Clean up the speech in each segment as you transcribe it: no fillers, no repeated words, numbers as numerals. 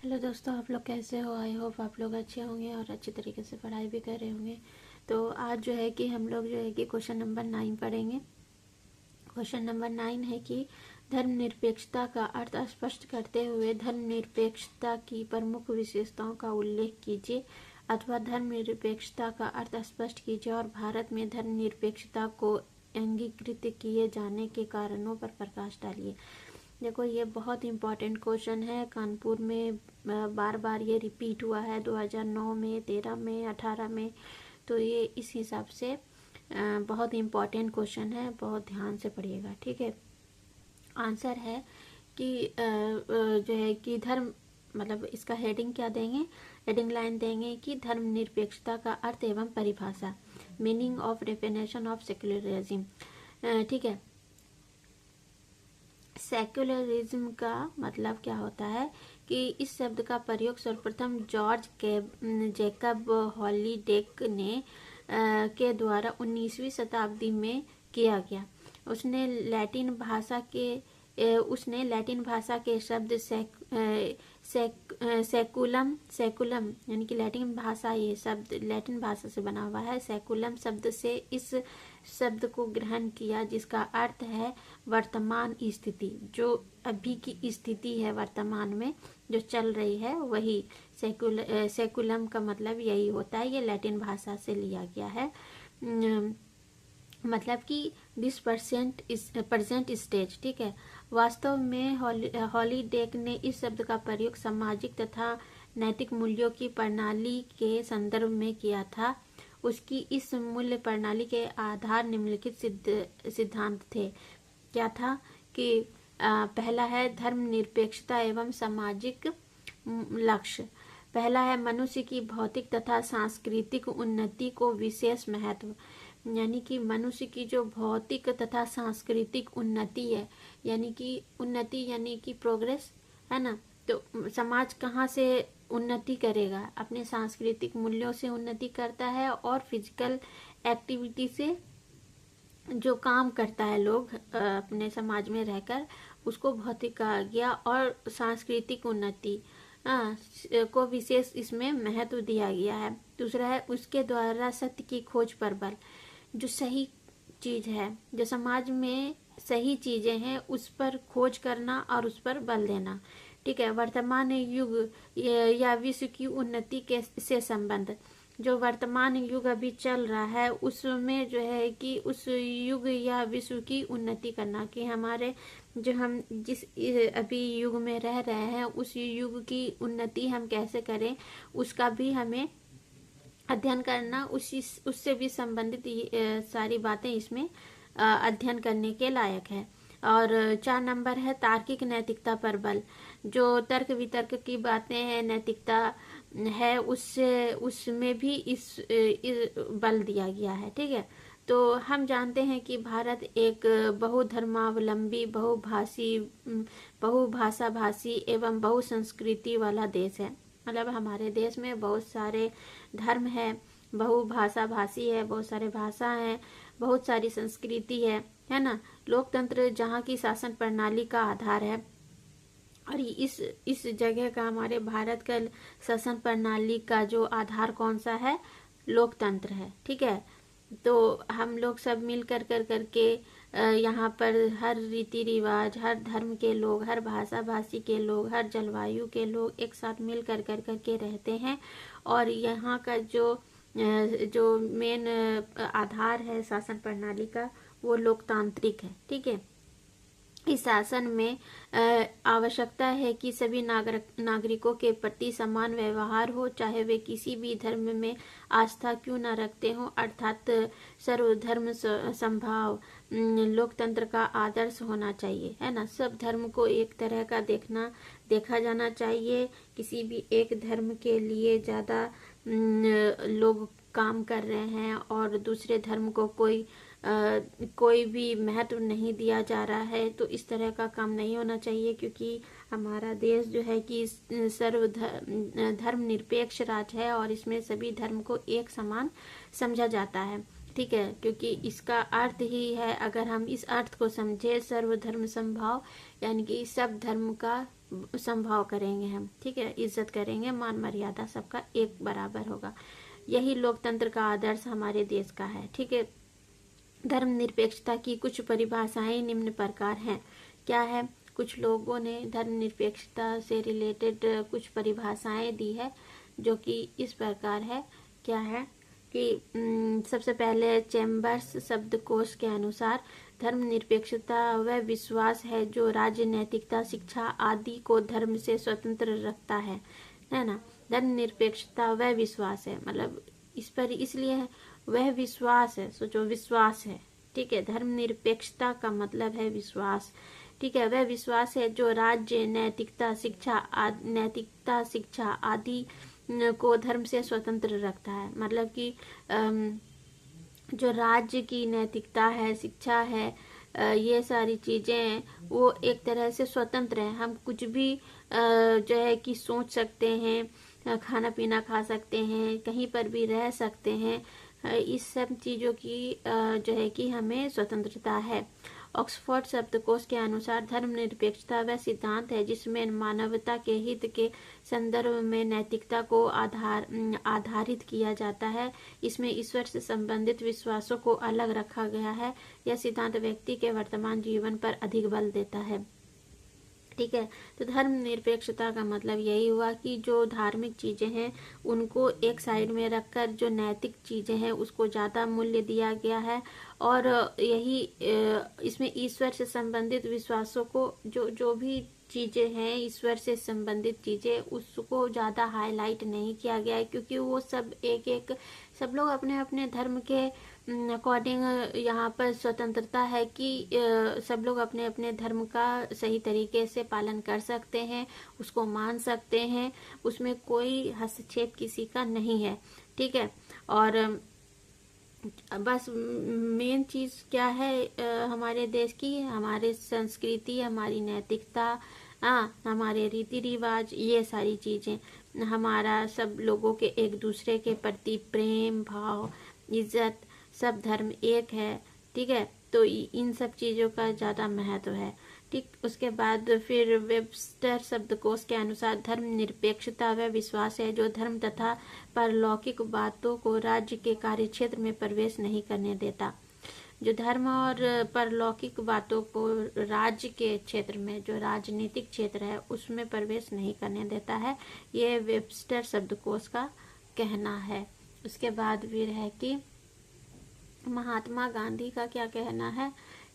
Hello दोस्तों, आप लोग कैसे हो। आई होप आप लोग अच्छे होंगे और अच्छी तरीके से पढ़ाई भी कर रहे होंगे। तो आज जो है कि हम लोग जो है कि क्वेश्चन नंबर 9 पढ़ेंगे। क्वेश्चन नंबर 9 है कि धर्मनिरपेक्षता का अर्थ स्पष्ट करते हुए धर्मनिरपेक्षता की प्रमुख विशेषताओं का उल्लेख कीजिए, अथवा धर्मनिरपेक्षता का अर्थ स्पष्ट कीजिए और भारत में धर्मनिरपेक्षता को अंगीकृत किए जाने के कारणों पर प्रकाश डालिए। देखो, ये बहुत इम्पोर्टेंट क्वेश्चन है। कानपुर में बार बार ये रिपीट हुआ है 2009 में, 13 में, 18 में। तो ये इस हिसाब से बहुत इम्पोर्टेंट क्वेश्चन है, बहुत ध्यान से पढ़िएगा, ठीक है। आंसर है कि जो है कि धर्म, मतलब इसका हेडिंग क्या देंगे, हेडिंग लाइन देंगे कि धर्मनिरपेक्षता का अर्थ एवं परिभाषा, meaning of definition of secularism, ठीक है। सेक्युलरिज्म का मतलब क्या होता है कि इस शब्द का प्रयोग सर्वप्रथम जॉर्ज जैकब हॉलीडेक ने के द्वारा 19वीं शताब्दी में किया गया। उसने लैटिन भाषा के शब्द सेकुलम यानी कि लैटिन भाषा, ये शब्द लैटिन भाषा से बना हुआ है। सेकुलम शब्द से इस शब्द को ग्रहण किया, जिसका अर्थ है वर्तमान स्थिति, जो अभी की स्थिति है वर्तमान में जो चल रही है, वही सेकुलम का मतलब यही होता है। ये लैटिन भाषा से लिया गया है। मतलब कि दिस प्रेजेंट स्टेज, ठीक है। वास्तव में हॉलीडेक ने इस शब्द का प्रयोग सामाजिक तथा नैतिक मूल्यों की प्रणाली के संदर्भ में किया था। उसकी इस मूल्य प्रणाली के आधार निम्नलिखित सिद्धांत थे। क्या था कि पहला है धर्मनिरपेक्षता एवं सामाजिक लक्ष्य। पहला है मनुष्य की भौतिक तथा सांस्कृतिक उन्नति को विशेष महत्व, यानी कि मनुष्य की जो भौतिक तथा सांस्कृतिक उन्नति है, यानी कि प्रोग्रेस है ना। तो समाज कहाँ से उन्नति करेगा? अपने सांस्कृतिक मूल्यों से उन्नति करता है और फिजिकल एक्टिविटी से जो काम करता है लोग अपने समाज में रहकर, उसको भौतिक कहा गया। और सांस्कृतिक उन्नति को विशेष इसमें महत्व दिया गया है। दूसरा है उसके द्वारा सत्य की खोज पर बल, जो सही चीज है, जो समाज में सही चीजें हैं, उस पर खोज करना और उस पर बल देना, ठीक है। वर्तमान युग या विश्व की उन्नति के से संबंध, जो वर्तमान युग अभी चल रहा है उसमें जो है कि उस युग या विश्व की उन्नति करना, कि हमारे जो हम जिस अभी युग में रह रहे हैं उस युग की उन्नति हम कैसे करें, उसका भी हमें अध्ययन करना, उससे भी संबंधित सारी बातें इसमें अध्ययन करने के लायक है। और 4 नंबर है तार्किक नैतिकता पर बल, जो तर्क वितर्क की बातें हैं, नैतिकता है, उसमें भी इस बल दिया गया है, ठीक है। तो हम जानते हैं कि भारत एक बहुधर्मावलंबी, बहुभाषा भाषी एवं बहुसंस्कृति वाला देश है। मतलब हमारे देश में बहुत सारे धर्म है, बहुभाषा भाषी है, बहुत सारे भाषा है, बहुत सारी संस्कृति है ना। लोकतंत्र जहाँ की शासन प्रणाली का आधार है, और इस जगह का, हमारे भारत का शासन प्रणाली का जो आधार कौन सा है? लोकतंत्र है, ठीक है। तो हम लोग सब मिल करके यहाँ पर हर रीति रिवाज, हर धर्म के लोग, हर भाषा भाषी के लोग, हर जलवायु के लोग एक साथ मिल करके रहते हैं। और यहाँ का जो मेन आधार है शासन प्रणाली का, वो लोकतांत्रिक है, ठीक है। इस शासन में आवश्यकता है कि सभी नागरिकों के प्रति समान व्यवहार हो, चाहे वे किसी भी धर्म में आस्था क्यों न रखते हों, अर्थात सर्वधर्म समभाव लोकतंत्र का आदर्श होना चाहिए, है ना। सब धर्म को एक तरह का देखा जाना चाहिए। किसी भी एक धर्म के लिए ज़्यादा लोग काम कर रहे हैं और दूसरे धर्म को कोई भी महत्व नहीं दिया जा रहा है, तो इस तरह का काम नहीं होना चाहिए। क्योंकि हमारा देश जो है कि धर्म निरपेक्ष राज्य है और इसमें सभी धर्म को एक समान समझा जाता है, ठीक है। क्योंकि इसका अर्थ ही है, अगर हम इस अर्थ को समझे, सर्वधर्म समभाव, यानी कि सब धर्म का संभाव करेंगे हम, ठीक है, इज्जत करेंगे, मान मर्यादा सबका एक बराबर होगा। यही लोकतंत्र का आदर्श हमारे देश का है, ठीक है। धर्मनिरपेक्षता की कुछ परिभाषाएं निम्न प्रकार हैं। क्या है? कुछ लोगों ने धर्मनिरपेक्षता से रिलेटेड कुछ परिभाषाएं दी है, जो कि इस प्रकार है। क्या है कि सबसे पहले चैम्बर्स शब्दकोश के अनुसार धर्मनिरपेक्षता वह विश्वास है जो राज्य नैतिकता, शिक्षा आदि को धर्म से स्वतंत्र रखता है ना। धर्मनिरपेक्षता वह विश्वास है, मतलब इस पर इसलिए है, वह विश्वास है, सोचो विश्वास है, ठीक है। धर्मनिरपेक्षता का मतलब है विश्वास, ठीक है। वह विश्वास है जो राज्य नैतिकता, शिक्षा आदि को धर्म से स्वतंत्र रखता है। मतलब कि जो राज्य की नैतिकता है, शिक्षा है, ये सारी चीजें वो एक तरह से स्वतंत्र है। हम कुछ भी जो है कि सोच सकते हैं, खाना पीना खा सकते हैं, कहीं पर भी रह सकते हैं। इस सब चीजों की जो है कि हमें स्वतंत्रता है। ऑक्सफोर्ड शब्दकोश के अनुसार धर्मनिरपेक्षता वह सिद्धांत है जिसमें मानवता के हित के संदर्भ में नैतिकता को आधारित किया जाता है। इसमें ईश्वर से संबंधित विश्वासों को अलग रखा गया है। यह सिद्धांत व्यक्ति के वर्तमान जीवन पर अधिक बल देता है, ठीक है। तो धर्मनिरपेक्षता का मतलब यही हुआ कि जो धार्मिक चीजें हैं उनको एक साइड में रखकर जो नैतिक चीजें हैं उसको ज्यादा मूल्य दिया गया है। और यही इसमें ईश्वर से संबंधित विश्वासों को, जो भी चीजें हैं ईश्वर से संबंधित चीजें, उसको ज्यादा हाईलाइट नहीं किया गया है, क्योंकि वो सब सब लोग अपने अपने धर्म के अकॉर्डिंग यहाँ पर स्वतंत्रता है कि सब लोग अपने अपने धर्म का सही तरीके से पालन कर सकते हैं, उसको मान सकते हैं, उसमें कोई हस्तक्षेप किसी का नहीं है, ठीक है। और बस मेन चीज क्या है हमारे देश की, हमारे संस्कृति, हमारी नैतिकता, हमारे रीति रिवाज, ये सारी चीजें, हमारा सब लोगों के एक दूसरे के प्रति प्रेम भाव, इज्जत, सब धर्म एक है, ठीक है। तो इन सब चीजों का ज्यादा महत्व है, ठीक। उसके बाद फिर वेबस्टर शब्दकोश के अनुसार धर्मनिरपेक्षता वह विश्वास है जो धर्म तथा परलौकिक बातों को राज्य के कार्यक्षेत्र में प्रवेश नहीं करने देता। जो धर्म और परलौकिक बातों को राज्य के क्षेत्र में, जो राजनीतिक क्षेत्र है, उसमें प्रवेश नहीं करने देता है, ये वेबस्टर शब्दकोश का कहना है। उसके बाद फिर है कि महात्मा गांधी का क्या कहना है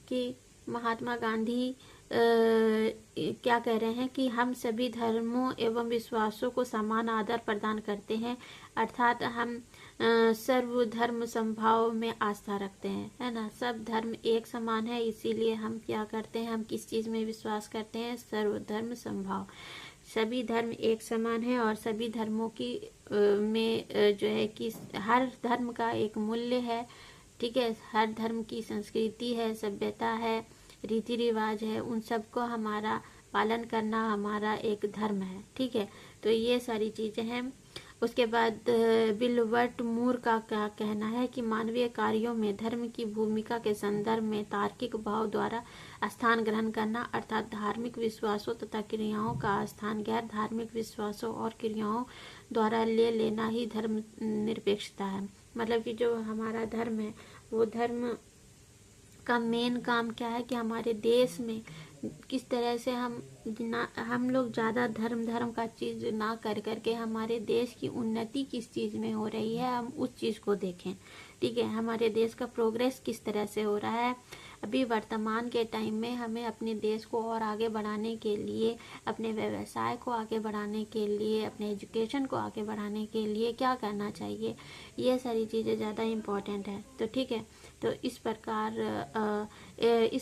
कि महात्मा गांधी क्या कह रहे हैं कि हम सभी धर्मों एवं विश्वासों को समान आदर प्रदान करते हैं, अर्थात हम सर्वधर्म संभाव में आस्था रखते हैं, है ना। सब धर्म एक समान है, इसीलिए हम क्या करते हैं, हम किस चीज में विश्वास करते हैं, सर्वधर्म संभाव। सभी धर्म एक समान है और सभी धर्मों की में जो है कि हर धर्म का एक मूल्य है, ठीक है। हर धर्म की संस्कृति है, सभ्यता है, रीति रिवाज है, उन सबको हमारा पालन करना हमारा एक धर्म है, ठीक है। तो ये सारी चीजें हैं। उसके बाद विल्बर्ट मूर का क्या कहना है कि मानवीय कार्यों में धर्म की भूमिका के संदर्भ में तार्किक भाव द्वारा स्थान ग्रहण करना, अर्थात धार्मिक विश्वासों तथा क्रियाओं का स्थान गैर धार्मिक विश्वासों और क्रियाओं द्वारा ले लेना ही धर्म निरपेक्षता है। मतलब कि जो हमारा धर्म है, वो धर्म का मेन काम क्या है कि हमारे देश में किस तरह से हम लोग ज़्यादा धर्म का चीज़ ना कर करके हमारे देश की उन्नति किस चीज़ में हो रही है, हम उस चीज़ को देखें, ठीक है। हमारे देश का प्रोग्रेस किस तरह से हो रहा है। अभी वर्तमान के टाइम में हमें अपने देश को और आगे बढ़ाने के लिए, अपने व्यवसाय को आगे बढ़ाने के लिए, अपने एजुकेशन को आगे बढ़ाने के लिए क्या करना चाहिए, ये सारी चीज़ें ज़्यादा इम्पोर्टेंट है, तो ठीक है। तो इस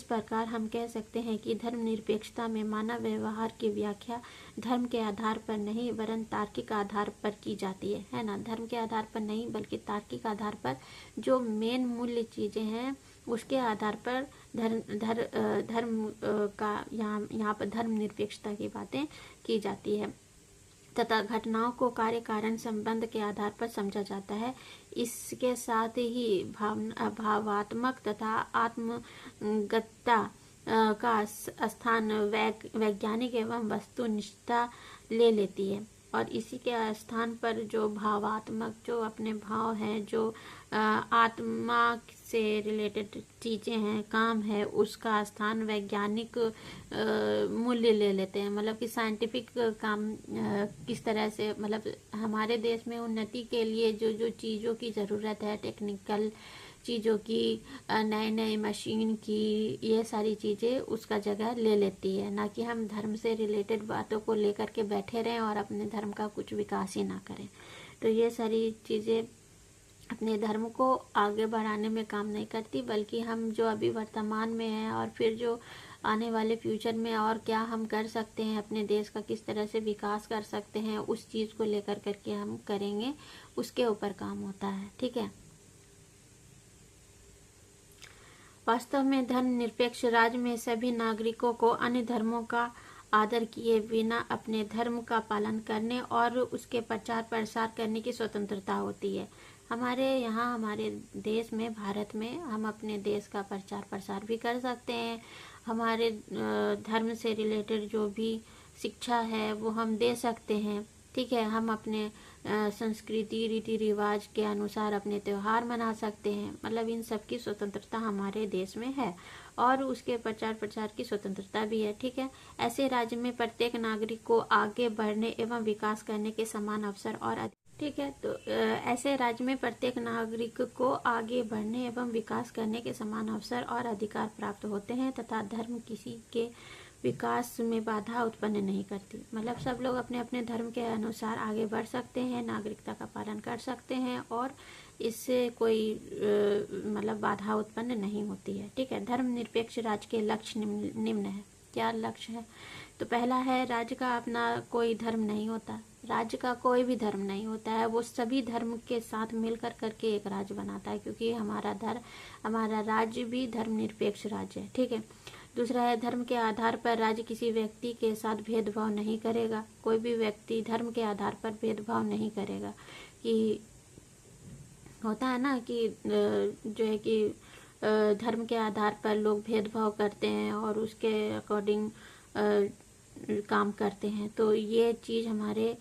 प्रकार हम कह सकते हैं कि धर्मनिरपेक्षता में मानव व्यवहार की व्याख्या धर्म के आधार पर नहीं वरन तार्किक आधार पर की जाती है ना। धर्म के आधार पर नहीं बल्कि तार्किक आधार पर, जो मेन मूल्य चीजें हैं उसके आधार पर धर्म का यहाँ पर धर्मनिरपेक्षता की बातें की जाती है, तथा घटनाओं को कार्य कारण संबंध के आधार पर समझा जाता है। इसके साथ ही भावात्मक तथा आत्मगतता का स्थान वैज्ञानिक एवं वस्तुनिष्ठता ले लेती है, और इसी के स्थान पर जो भावात्मक, जो अपने भाव हैं, जो आत्मा से रिलेटेड चीज़ें हैं, काम है, उसका स्थान वैज्ञानिक मूल्य ले लेते हैं। मतलब कि साइंटिफिक काम किस तरह से, मतलब हमारे देश में उन्नति के लिए जो जो चीज़ों की ज़रूरत है, टेक्निकल चीज़ों की, नए नए मशीन की, ये सारी चीज़ें उसका जगह ले लेती है, ना कि हम धर्म से रिलेटेड बातों को लेकर के बैठे रहें और अपने धर्म का कुछ विकास ही ना करें। तो ये सारी चीज़ें अपने धर्म को आगे बढ़ाने में काम नहीं करती, बल्कि हम जो अभी वर्तमान में हैं और फिर जो आने वाले फ्यूचर में और क्या हम कर सकते हैं, अपने देश का किस तरह से विकास कर सकते हैं, उस चीज़ को लेकर करके हम करेंगे, उसके ऊपर काम होता है। ठीक है। वास्तव में धर्मनिरपेक्ष राज्य में सभी नागरिकों को अन्य धर्मों का आदर किए बिना अपने धर्म का पालन करने और उसके प्रचार प्रसार करने की स्वतंत्रता होती है। हमारे यहाँ, हमारे देश में, भारत में, हम अपने देश का प्रचार प्रसार भी कर सकते हैं। हमारे धर्म से रिलेटेड जो भी शिक्षा है वो हम दे सकते हैं। ठीक है। हम अपने संस्कृति, रीति रिवाज के अनुसार अपने त्यौहार मना सकते हैं। मतलब इन सब की स्वतंत्रता हमारे देश में है, और उसके प्रचार प्रसार की स्वतंत्रता भी है। ठीक है। ऐसे राज्य में प्रत्येक नागरिक को आगे बढ़ने एवं विकास करने के समान अवसर और ठीक है। तो ऐसे राज्य में प्रत्येक नागरिक को आगे बढ़ने एवं विकास करने के समान अवसर और अधिकार प्राप्त होते हैं, तथा धर्म किसी के विकास में बाधा उत्पन्न नहीं करती। मतलब सब लोग अपने अपने धर्म के अनुसार आगे बढ़ सकते हैं, नागरिकता का पालन कर सकते हैं, और इससे कोई मतलब बाधा उत्पन्न नहीं होती है। ठीक है। धर्मनिरपेक्ष राज्य के लक्ष्य निम्न है। क्या लक्ष्य है? तो पहला है, राज्य का अपना कोई धर्म नहीं होता। राज्य का कोई भी धर्म नहीं होता है, वो सभी धर्म के साथ मिलकर करके एक राज्य बनाता है, क्योंकि हमारा राज्य भी धर्मनिरपेक्ष राज्य है। ठीक है। दूसरा है, धर्म के आधार पर राज्य किसी व्यक्ति के साथ भेदभाव नहीं करेगा। कोई भी व्यक्ति धर्म के आधार पर भेदभाव नहीं करेगा। कि होता है ना कि जो है कि धर्म के आधार पर लोग भेदभाव करते हैं और उसके अकॉर्डिंग काम करते हैं। तो ये चीज़ हमारे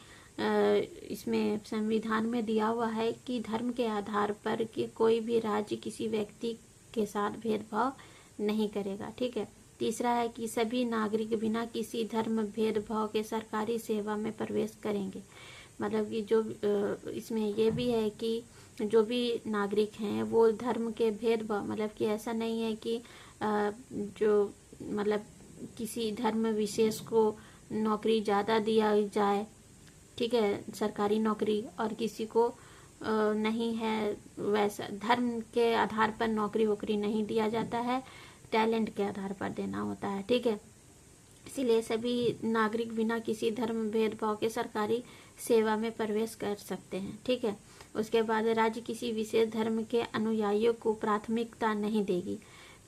इसमें संविधान में दिया हुआ है कि धर्म के आधार पर कि कोई भी राज्य किसी व्यक्ति के साथ भेदभाव नहीं करेगा। ठीक है। तीसरा है कि सभी नागरिक बिना किसी धर्म भेदभाव के सरकारी सेवा में प्रवेश करेंगे। मतलब कि जो इसमें ये भी है कि जो भी नागरिक हैं वो धर्म के भेदभाव, मतलब कि ऐसा नहीं है कि जो मतलब किसी धर्म विशेष को नौकरी ज़्यादा दिया जाए, ठीक है, सरकारी नौकरी, और किसी को नहीं है। वैसा धर्म के आधार पर नौकरी वोकरी नहीं दिया जाता है, टैलेंट के आधार पर देना होता है। ठीक है। इसीलिए सभी नागरिक बिना किसी धर्म भेदभाव के सरकारी सेवा में प्रवेश कर सकते हैं। ठीक है। उसके बाद राज्य किसी विशेष धर्म के अनुयायियों को प्राथमिकता नहीं देगी।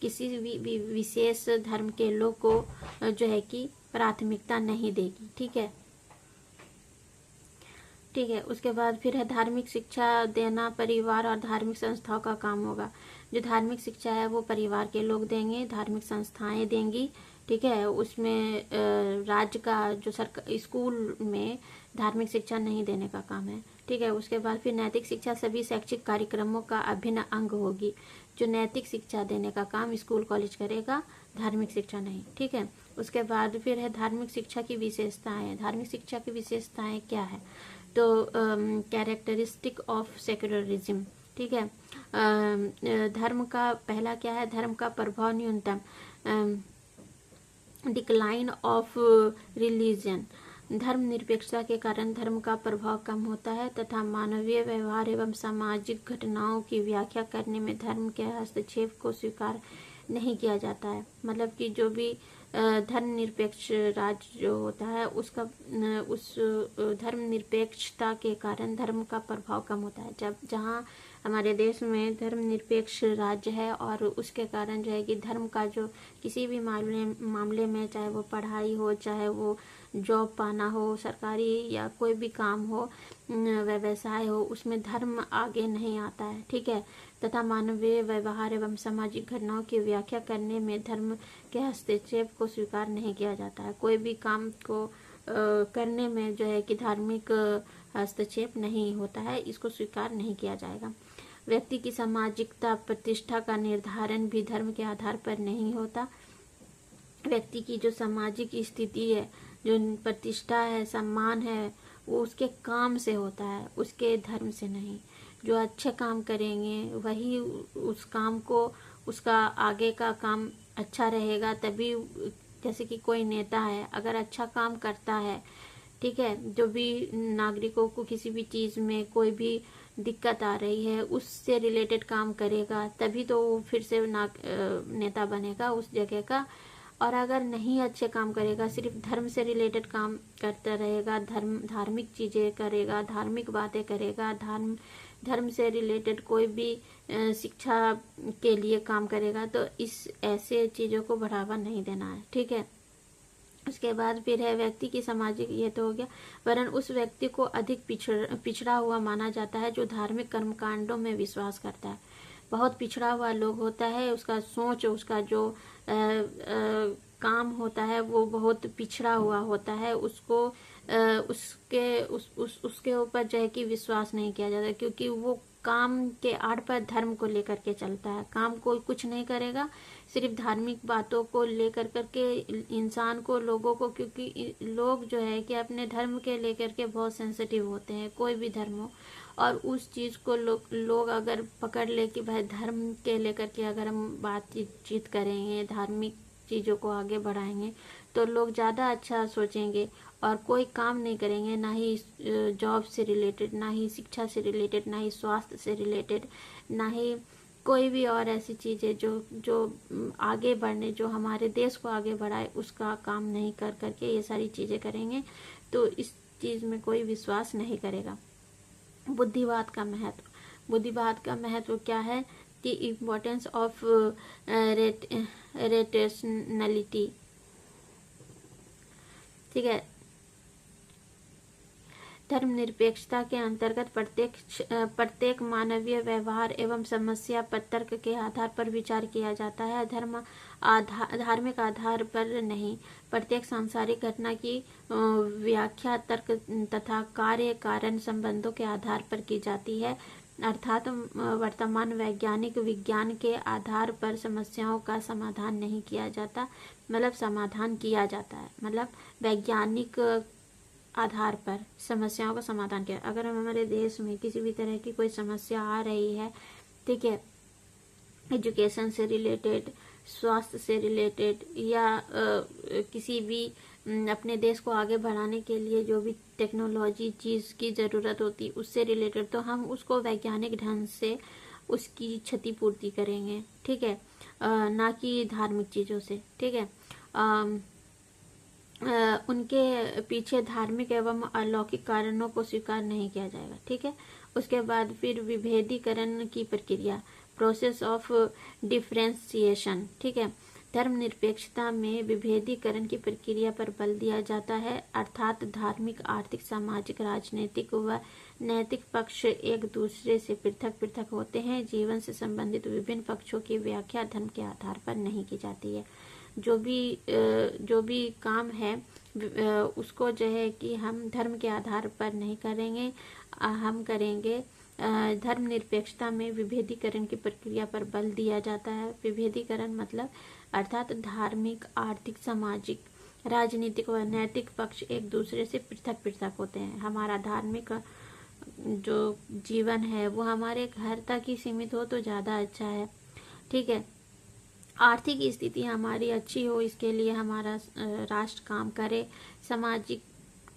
किसी भी विशेष धर्म के लोग को जो है कि प्राथमिकता नहीं देगी। ठीक है। ठीक है। उसके बाद फिर है, धार्मिक शिक्षा देना परिवार और धार्मिक संस्थाओं का काम होगा। जो धार्मिक शिक्षा है वो परिवार के लोग देंगे, धार्मिक संस्थाएं देंगी। ठीक है। उसमें राज्य का जो स्कूल में धार्मिक शिक्षा नहीं देने का काम है। ठीक है। उसके बाद फिर नैतिक शिक्षा सभी शैक्षिक कार्यक्रमों का अभिन्न अंग होगी। जो नैतिक शिक्षा देने का काम स्कूल कॉलेज करेगा, धार्मिक शिक्षा नहीं। ठीक है। उसके बाद फिर है, धार्मिक शिक्षा की विशेषताएं। धार्मिक शिक्षा की विशेषताएं क्या है? तो कैरेक्टरिस्टिक ऑफ सेक्युलरिज्म। ठीक है। धर्म का पहला क्या है? धर्म का प्रभाव न्यूनतम, डिक्लाइन ऑफ रिलीजन। धर्म निरपेक्षता के कारण धर्म का प्रभाव कम होता है, तथा मानवीय व्यवहार एवं सामाजिक घटनाओं की व्याख्या करने में धर्म के हस्तक्षेप को स्वीकार नहीं किया जाता है। मतलब कि जो भी धर्मनिरपेक्ष राज्य जो होता है उसका उस धर्मनिरपेक्षता के कारण धर्म का प्रभाव कम होता है। जब जहाँ हमारे देश में धर्मनिरपेक्ष राज्य है और उसके कारण जो है कि धर्म का जो किसी भी मामले में, चाहे वो पढ़ाई हो, चाहे वो जॉब पाना हो, सरकारी या कोई भी काम हो, व्यवसाय हो, उसमें धर्म आगे नहीं आता है। ठीक है। तथा मानवीय व्यवहार एवं सामाजिक घटनाओं की व्याख्या करने में धर्म के हस्तक्षेप को स्वीकार नहीं किया जाता है। कोई भी काम को करने में जो है कि धार्मिक हस्तक्षेप नहीं होता है, इसको स्वीकार नहीं किया जाएगा। व्यक्ति की सामाजिकता प्रतिष्ठा का निर्धारण भी धर्म के आधार पर नहीं होता। व्यक्ति की जो सामाजिक स्थिति है, जो प्रतिष्ठा है, सम्मान है, वो उसके काम से होता है, उसके धर्म से नहीं। जो अच्छे काम करेंगे वही उस काम को, उसका आगे का काम अच्छा रहेगा। तभी जैसे कि कोई नेता है, अगर अच्छा काम करता है, ठीक है, जो भी नागरिकों को किसी भी चीज़ में कोई भी दिक्कत आ रही है, उससे रिलेटेड काम करेगा, तभी तो वो फिर से नेता बनेगा उस जगह का। और अगर नहीं अच्छे काम करेगा, सिर्फ धर्म से रिलेटेड काम करता रहेगा, धार्मिक चीज़ें करेगा, धार्मिक बातें करेगा, धर्म से रिलेटेड कोई भी शिक्षा के लिए काम करेगा, तो इस ऐसे चीज़ों को बढ़ावा नहीं देना है। ठीक है। उसके बाद फिर है व्यक्ति की सामाजिक, ये तो हो गया, वरन उस व्यक्ति को अधिक पिछड़ा हुआ माना जाता है जो धार्मिक कर्मकांडों में विश्वास करता है। बहुत पिछड़ा हुआ लोग होता है, उसका सोच, उसका जो काम होता है वो बहुत पिछड़ा हुआ होता है, उसको उसके ऊपर जो है कि विश्वास नहीं किया जाता, क्योंकि वो काम के आड़ पर धर्म को लेकर के चलता है। काम कोई कुछ नहीं करेगा, सिर्फ धार्मिक बातों को लेकर करके इंसान को, लोगों को, क्योंकि लोग जो है कि अपने धर्म के लेकर के बहुत सेंसिटिव होते हैं, कोई भी धर्म हो, और उस चीज़ को लोग अगर पकड़ ले कि भाई धर्म के लेकर के अगर हम बातचीत करेंगे, धार्मिक चीज़ों को आगे बढ़ाएंगे, तो लोग ज़्यादा अच्छा सोचेंगे और कोई काम नहीं करेंगे, ना ही जॉब से रिलेटेड, ना ही शिक्षा से रिलेटेड, ना ही स्वास्थ्य से रिलेटेड, ना ही कोई भी और ऐसी चीज़ें जो आगे बढ़ने, जो हमारे देश को आगे बढ़ाए, उसका काम नहीं कर करके ये सारी चीज़ें करेंगे, तो इस चीज़ में कोई विश्वास नहीं करेगा। बुद्धिवाद का महत्व। बुद्धिवाद का महत्व क्या है कि इम्पोर्टेंस ऑफ रेशनैलिटी। ठीक है। धर्मनिरपेक्षता के अंतर्गत प्रत्येक मानवीय व्यवहार एवं समस्या पर तर्क के आधार पर विचार किया जाता है, धार्मिक आधार पर नहीं। प्रत्येक सांसारिक घटना की व्याख्या तर्क तथा कार्य कारण संबंधों के आधार पर की जाती है, अर्थात वर्तमान वैज्ञानिक विज्ञान के आधार पर समस्याओं का समाधान नहीं किया जाता, मतलब समाधान किया जाता है, मतलब वैज्ञानिक आधार पर समस्याओं का समाधान किया। अगर हमारे देश में किसी भी तरह की कोई समस्या आ रही है, ठीक है, एजुकेशन से रिलेटेड, स्वास्थ्य से रिलेटेड, या किसी भी अपने देश को आगे बढ़ाने के लिए जो भी टेक्नोलॉजी चीज़ की ज़रूरत होती है उससे रिलेटेड, तो हम उसको वैज्ञानिक ढंग से उसकी क्षतिपूर्ति करेंगे। ठीक है। ना कि धार्मिक चीज़ों से। ठीक है। उनके पीछे धार्मिक एवं अलौकिक कारणों को स्वीकार नहीं किया जाएगा। ठीक है। उसके बाद फिर विभेदीकरण की प्रक्रिया, प्रोसेस ऑफ डिफरेंशिएशन। ठीक है। धर्मनिरपेक्षता में विभेदीकरण की प्रक्रिया पर बल दिया जाता है, अर्थात धार्मिक, आर्थिक, सामाजिक, राजनीतिक व नैतिक पक्ष एक दूसरे से पृथक पृथक होते हैं। जीवन से संबंधित विभिन्न पक्षों की व्याख्या धर्म के आधार पर नहीं की जाती है। जो भी काम है उसको जो है कि हम धर्म के आधार पर नहीं करेंगे, हम करेंगे धर्मनिरपेक्षता में विभेदीकरण की प्रक्रिया पर बल दिया जाता है। विभेदीकरण मतलब अर्थात धार्मिक, आर्थिक, सामाजिक, राजनीतिक व नैतिक पक्ष एक दूसरे से पृथक पृथक होते हैं। हमारा धार्मिक जो जीवन है वो हमारे घर तक ही सीमित हो तो ज़्यादा अच्छा है। ठीक है। आर्थिक स्थिति हमारी अच्छी हो, इसके लिए हमारा राष्ट्र काम करे। सामाजिक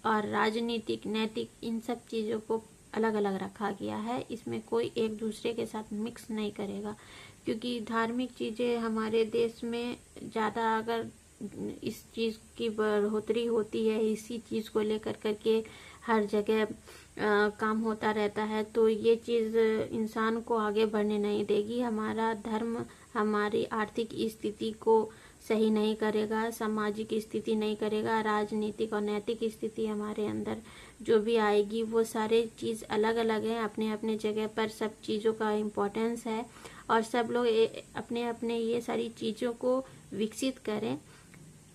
और राजनीतिक, नैतिक, इन सब चीज़ों को अलग अलग रखा गया है, इसमें कोई एक दूसरे के साथ मिक्स नहीं करेगा, क्योंकि धार्मिक चीज़ें हमारे देश में ज़्यादा अगर इस चीज़ की बढ़ोतरी होती है, इसी चीज़ को लेकर करके हर जगह काम होता रहता है, तो ये चीज़ इंसान को आगे बढ़ने नहीं देगी। हमारा धर्म हमारी आर्थिक स्थिति को सही नहीं करेगा, सामाजिक स्थिति नहीं करेगा, राजनीतिक और नैतिक स्थिति हमारे अंदर जो भी आएगी वो सारे चीज़ अलग अलग हैं, अपने अपने जगह पर सब चीज़ों का इम्पोर्टेंस है और सब लोग अपने अपने ये सारी चीज़ों को विकसित करें,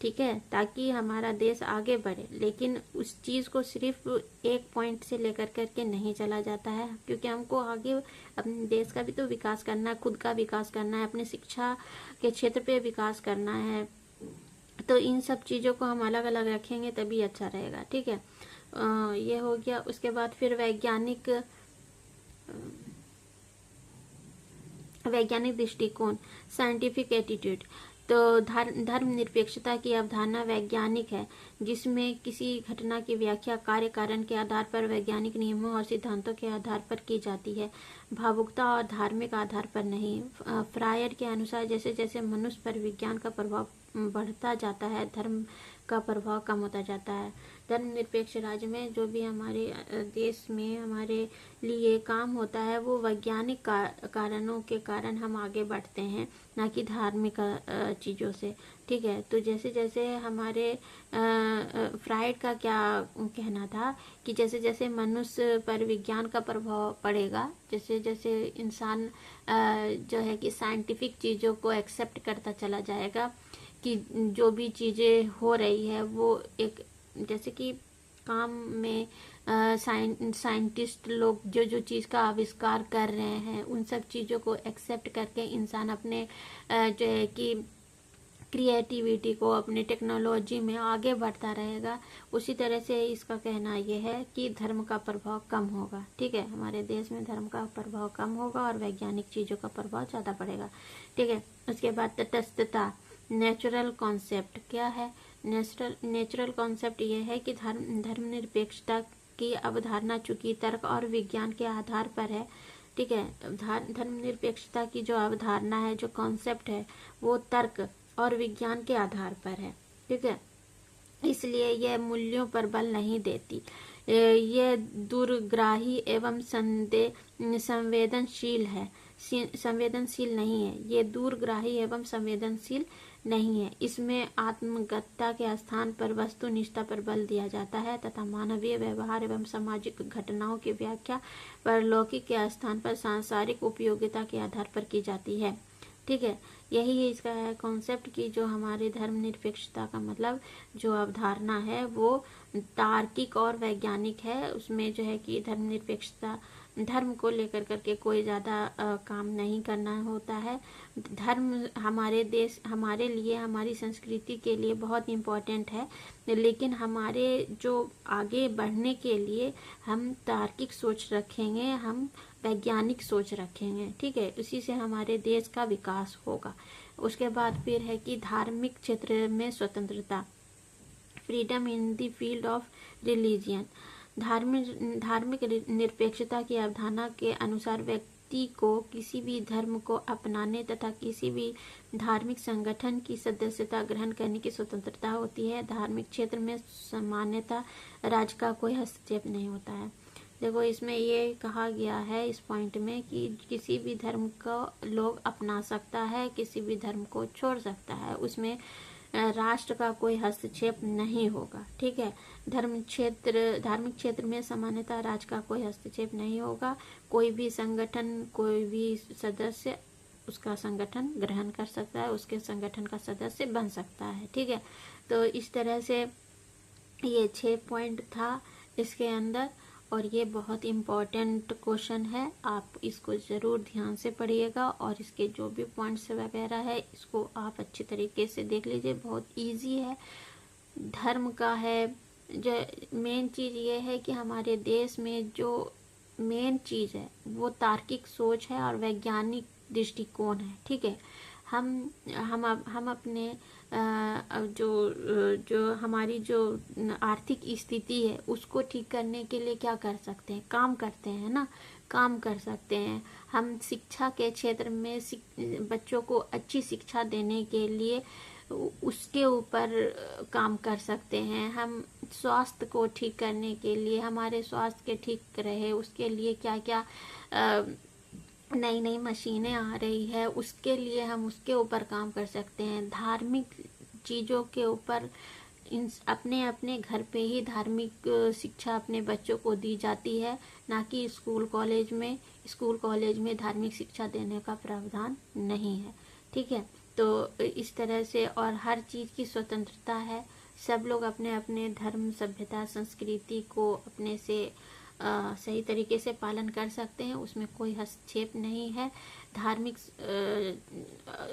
ठीक है, ताकि हमारा देश आगे बढ़े। लेकिन उस चीज़ को सिर्फ एक पॉइंट से लेकर करके नहीं चला जाता है, क्योंकि हमको आगे अपने देश का भी तो विकास करना है, खुद का विकास करना है, अपने शिक्षा के क्षेत्र पे विकास करना है। तो इन सब चीज़ों को हम अलग अलग रखेंगे तभी अच्छा रहेगा, ठीक है। ये हो गया। उसके बाद फिर वैज्ञानिक दृष्टिकोण, साइंटिफिक एटीट्यूड। तो धर्मनिरपेक्षता की अवधारणा वैज्ञानिक है, जिसमें किसी घटना की व्याख्या कार्य कारण के आधार पर वैज्ञानिक नियमों और सिद्धांतों के आधार पर की जाती है, भावुकता और धार्मिक आधार पर नहीं। फ्रायर के अनुसार जैसे जैसे मनुष्य पर विज्ञान का प्रभाव बढ़ता जाता है, धर्म का प्रभाव कम होता जाता है। धर्मनिरपेक्ष राज्य में जो भी हमारे देश में हमारे लिए काम होता है वो वैज्ञानिक कारणों के कारण हम आगे बढ़ते हैं, ना कि धार्मिक चीज़ों से, ठीक है। तो जैसे जैसे हमारे फ्राइड का क्या कहना था कि जैसे जैसे मनुष्य पर विज्ञान का प्रभाव पड़ेगा, जैसे जैसे इंसान जो है कि साइंटिफिक चीज़ों को एक्सेप्ट करता चला जाएगा कि जो भी चीज़ें हो रही है वो एक, जैसे कि काम में साइंटिस्ट लोग जो जो चीज़ का आविष्कार कर रहे हैं उन सब चीज़ों को एक्सेप्ट करके इंसान अपने जो है कि क्रिएटिविटी को, अपने टेक्नोलॉजी में आगे बढ़ता रहेगा। उसी तरह से इसका कहना यह है कि धर्म का प्रभाव कम होगा, ठीक है। हमारे देश में धर्म का प्रभाव कम होगा और वैज्ञानिक चीज़ों का प्रभाव ज़्यादा बढ़ेगा, ठीक है। उसके बाद तटस्थता, नेचुरल कॉन्सेप्ट क्या है? नेचुरल कॉन्सेप्ट ये है कि धर्मनिरपेक्षता की अवधारणा चूंकि तर्क और विज्ञान के आधार पर है, ठीक है। धर्मनिरपेक्षता की जो अवधारणा है, जो कॉन्सेप्ट है, वो तर्क और विज्ञान के आधार पर है, ठीक है। इसलिए यह मूल्यों पर बल नहीं देती, यह दूरग्राही एवं संवेदनशील नहीं है। ये दूरग्राही एवं संवेदनशील नहीं है। इसमें आत्मगतता के स्थान पर वस्तुनिष्ठता पर बल दिया जाता है तथा मानवीय व्यवहार एवं सामाजिक घटनाओं की व्याख्या परलौकिक के स्थान पर सांसारिक उपयोगिता के आधार पर की जाती है, ठीक है। यही इसका है कॉन्सेप्ट की जो हमारे धर्मनिरपेक्षता का मतलब जो अवधारणा है वो तार्किक और वैज्ञानिक है। उसमें जो है कि धर्मनिरपेक्षता, धर्म को लेकर करके कोई ज़्यादा काम नहीं करना होता है। धर्म हमारे देश, हमारे लिए, हमारी संस्कृति के लिए बहुत इम्पोर्टेंट है, लेकिन हमारे जो आगे बढ़ने के लिए हम तार्किक सोच रखेंगे, हम वैज्ञानिक सोच रखेंगे, ठीक है। उसी से हमारे देश का विकास होगा। उसके बाद फिर है कि धार्मिक क्षेत्र में स्वतंत्रता, freedom in the field of religion. धार्मिक निरपेक्षता की अवधारणा के अनुसार व्यक्ति को किसी भी धर्म को अपनाने तथा किसी भी धार्मिक संगठन की सदस्यता ग्रहण करने की स्वतंत्रता होती है। धार्मिक क्षेत्र में सामान्यतः राज्य का कोई हस्तक्षेप नहीं होता है। देखो इसमें ये कहा गया है इस पॉइंट में कि किसी भी धर्म को लोग अपना सकता है, किसी भी धर्म को छोड़ सकता है, उसमें राष्ट्र का कोई हस्तक्षेप नहीं होगा, ठीक है। धार्मिक क्षेत्र में सामान्यतः राज्य का कोई हस्तक्षेप नहीं होगा। कोई भी संगठन, कोई भी सदस्य उसका संगठन ग्रहण कर सकता है, उसके संगठन का सदस्य बन सकता है, ठीक है। तो इस तरह से ये 6 पॉइंट था इसके अंदर और ये बहुत इम्पोर्टेंट क्वेश्चन है। आप इसको ज़रूर ध्यान से पढ़िएगा और इसके जो भी पॉइंट्स वगैरह है इसको आप अच्छी तरीके से देख लीजिए। बहुत इजी है, धर्म का है। जो मेन चीज़ ये है कि हमारे देश में जो मेन चीज़ है वो तार्किक सोच है और वैज्ञानिक दृष्टिकोण है, ठीक है। हम अपने जो हमारी जो आर्थिक स्थिति है उसको ठीक करने के लिए क्या कर सकते हैं? काम करते हैं ना, काम कर सकते हैं। हम शिक्षा के क्षेत्र में बच्चों को अच्छी शिक्षा देने के लिए उसके ऊपर काम कर सकते हैं। हम स्वास्थ्य को ठीक करने के लिए, हमारे स्वास्थ्य के ठीक रहे उसके लिए क्या क्या नई नई मशीनें आ रही है, उसके लिए हम उसके ऊपर काम कर सकते हैं। धार्मिक चीज़ों के ऊपर अपने अपने घर पे ही धार्मिक शिक्षा अपने बच्चों को दी जाती है, ना कि स्कूल कॉलेज में। स्कूल कॉलेज में धार्मिक शिक्षा देने का प्रावधान नहीं है, ठीक है। तो इस तरह से, और हर चीज़ की स्वतंत्रता है, सब लोग अपने अपने धर्म, सभ्यता, संस्कृति को अपने से सही तरीके से पालन कर सकते हैं, उसमें कोई हस्तक्षेप नहीं है। धार्मिक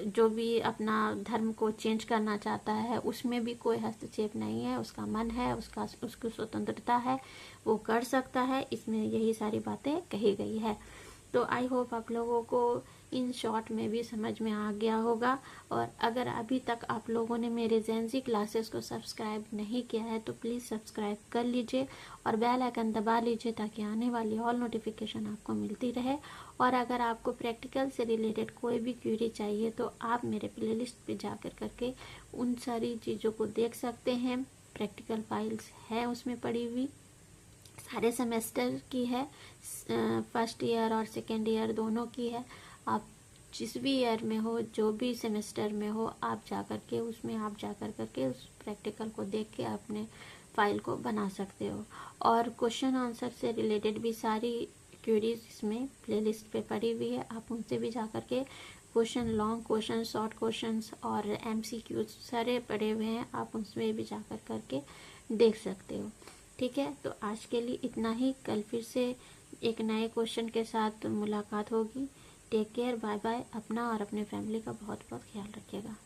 जो भी अपना धर्म को चेंज करना चाहता है उसमें भी कोई हस्तक्षेप नहीं है, उसका मन है, उसकी स्वतंत्रता है, वो कर सकता है। इसमें यही सारी बातें कही गई है। तो आई होप आप लोगों को इन शॉर्ट में भी समझ में आ गया होगा। और अगर अभी तक आप लोगों ने मेरे जेंजी क्लासेस को सब्सक्राइब नहीं किया है तो प्लीज़ सब्सक्राइब कर लीजिए और बेल आइकन दबा लीजिए, ताकि आने वाली ऑल नोटिफिकेशन आपको मिलती रहे। और अगर आपको प्रैक्टिकल से रिलेटेड कोई भी क्वेरी चाहिए तो आप मेरे प्लेलिस्ट पे जाकर करके उन सारी चीज़ों को देख सकते हैं। प्रैक्टिकल फाइल्स है उसमें पड़ी हुई, सारे सेमेस्टर की है, फर्स्ट ईयर और सेकेंड ईयर दोनों की है। आप जिस भी ईयर में हो, जो भी सेमेस्टर में हो, आप जा कर के उस प्रैक्टिकल को देख के अपने फाइल को बना सकते हो। और क्वेश्चन आंसर से रिलेटेड भी सारी क्वेरीज इसमें प्लेलिस्ट पे पड़ी हुई है, आप उनसे भी जा कर के question, long question, short questions और MCQ सारे पड़े हुए हैं, आप उसमें भी जा कर करके देख सकते हो, ठीक है। तो आज के लिए इतना ही, कल फिर से एक नए क्वेश्चन के साथ मुलाकात होगी। Take care, bye bye. अपना और अपने फैमिली का बहुत बहुत ख्याल रखिएगा।